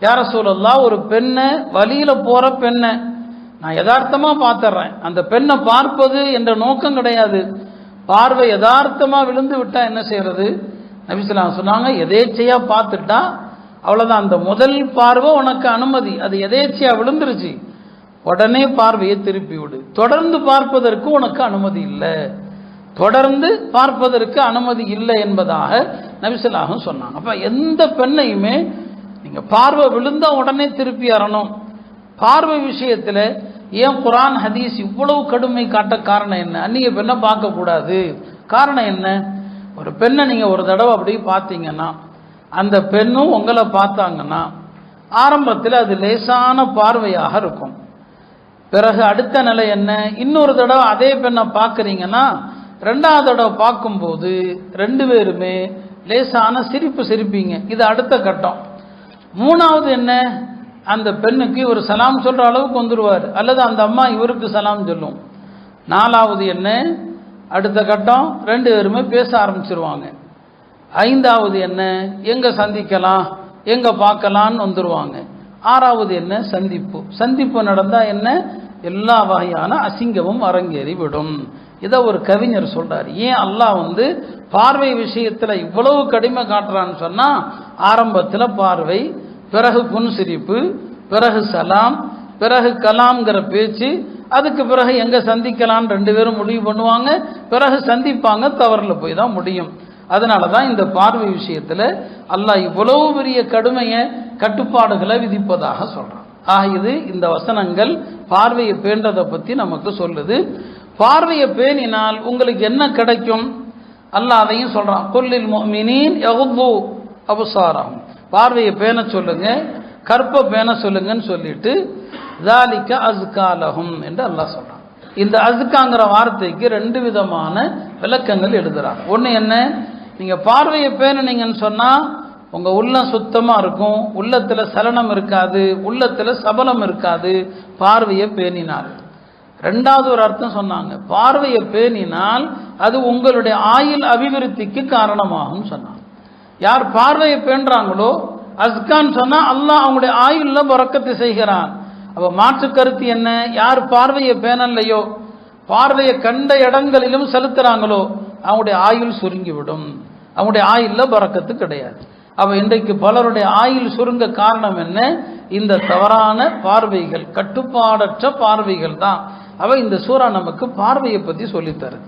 யா ரசூலல்லாஹ், ஒரு பெண்ணை வழியில போற பெண்ணை நான் யதார்த்தமா பார்த்துறேன், அந்த பெண்ணை பார்ப்பது என்ற நோக்கம் கிடையாது, பார்வை யதார்த்தமா விழுந்து விட்டா என்ன செய்யறது? நபி ஸல்லல்லாஹு அலைஹி வஸல்லம் சொன்னாங்க, எதேச்சையா பார்த்துட்டா அவ்வளவுதான், அந்த முதல் பார்வை உனக்கு அனுமதி, அது எதேச்சையா விழுந்துருச்சு, உடனே பார்வையை திருப்பி விடு. தொடர்ந்து பார்ப்பதற்கு உனக்கு அனுமதி இல்லை, தொடர்ந்து பார்ப்பதற்கு அனுமதி இல்லை என்பதாக நபி ஸல்லல்லாஹு அலைஹி வஸல்லம் சொன்னாங்க. அப்ப எந்த பெண்ணையுமே நீங்க பார்வை விழுந்தா உடனே திருப்பி வரணும். பார்வை விஷயத்துல ஏன் குர்ஆன் ஹதீஸ் இவ்வளவு கடுமை காட்ட காரணம் என்ன? அந்நிய பெண்ணை பார்க்க கூடாது, காரணம் என்ன? ஒரு பெண்ணை நீங்க ஒரு தடவை அப்படி பார்த்தீங்கன்னா, அந்த பெண்ணும் உங்களை பார்த்தாங்கன்னா ஆரம்பத்தில் அது லேசான பார்வையாக இருக்கும். பிறகு அடுத்த நிலை என்ன? இன்னொரு தடவை அதே பெண்ணை பார்க்குறீங்கன்னா, ரெண்டாவது தடவை பார்க்கும்போது ரெண்டு பேருமே லேசான சிரிப்பு சிரிப்பீங்க, இது அடுத்த கட்டம். மூணாவது என்ன? அந்த பெண்ணுக்கு இவர் சலாம் சொல்ற அளவுக்கு வந்துடுவார், அல்லது அந்த அம்மா இவருக்கு சலாம் சொல்லும். நாலாவது என்ன? அடுத்த கட்டம், ரெண்டு பேருமே பேச ஆரம்பிச்சிருவாங்க. ஐந்தாவது என்ன? எங்க சந்திக்கலாம், எங்க பார்க்கலான்னு வந்துருவாங்க. ஆறாவது என்ன? சந்திப்பு. சந்திப்பு நடந்தா என்ன? எல்லா வகையான அசிங்கமும் அரங்கேறி விடும். இதை ஒரு கவிஞர் சொல்றார். ஏன் அல்லாஹ் பார்வை விஷயத்துல இவ்வளவு கடுமை காட்டுறான்னு சொன்னா, ஆரம்பத்தில் பார்வை, பிறகு புன்சிரிப்பு, பிறகு சலாம், பிறகு கலாம்ங்கிற பேச்சு, அதுக்கு பிறகு எங்க சந்திக்கலாம் ரெண்டு பேரும் முடிவு பண்ணுவாங்க, பிறகு சந்திப்பாங்க, தவறுல போய் தான் முடியும். அதனால தான் இந்த பார்வை விஷயத்துல அல்லாஹ் இவ்வளவு பெரிய கடுமைய கட்டுப்பாடுகளை விதிப்பதாக சொல்றான். இது இந்த வசனங்கள் பார்வையை பேண்டதை பத்தி நமக்கு சொல்லுது. பார்வையை பேணினால் உங்களுக்கு என்ன கிடைக்கும் அல்லாஹ் அதையும் சொல்றான். குல்லில் முஃமினீன் யகுது அப்சாரஹும், பார்வையை பேண சொல்லுங்க, கற்பை பேண சொல்லுங்கன்னு சொல்லிட்டு ذَلِكَ أَزْكَى لَهُمْ என்று அல்லாஹ் சொல்றான். இந்த அஸ்காங்கிற வார்த்தைக்கு ரெண்டு விதமான விளக்கங்கள் எழுதுறாங்க. ஒன்று என்ன? நீங்க பார்வையை பேணுனீங்கன்னு சொன்னா உங்க உள்ளம் சுத்தமா இருக்கும், உள்ளத்துல சலனம் இருக்காது, உள்ளத்துல சபலம் இருக்காது, பார்வையை பேணினால். ரெண்டாவது ஒரு அர்த்தம் சொன்னாங்க, பார்வையை பேணினால் அது உங்களுடைய ஆயுள் அபிவிருத்திக்கு காரணமாகும் சொன்னாங்க. யார் பார்வையை பேணுறாங்களோ, அஸ்கான்னு சொன்னா அல்லாஹ் அவங்களுடைய ஆயுள்ல பரக்கத்து செய்கிறான். அப்ப மாற்று கருத்து என்ன? யார் பார்வையை பேணலையோ, பார்வையை கண்ட இடங்களிலும் செலுத்துறாங்களோ, அவங்களுடைய ஆயுள் சுருங்கிவிடும், அவங்களுடைய ஆயுள்ல பரக்கத்து கிடையாது. அப்ப இன்றைக்கு பலருடைய ஆயுள் சுருங்க காரணம் என்ன? இந்த தவறான பார்வைகள், கட்டுப்பாடற்ற பார்வைகள் தான். அவ இந்த சூரா நமக்கு பார்வையை பத்தி சொல்லித்தருது.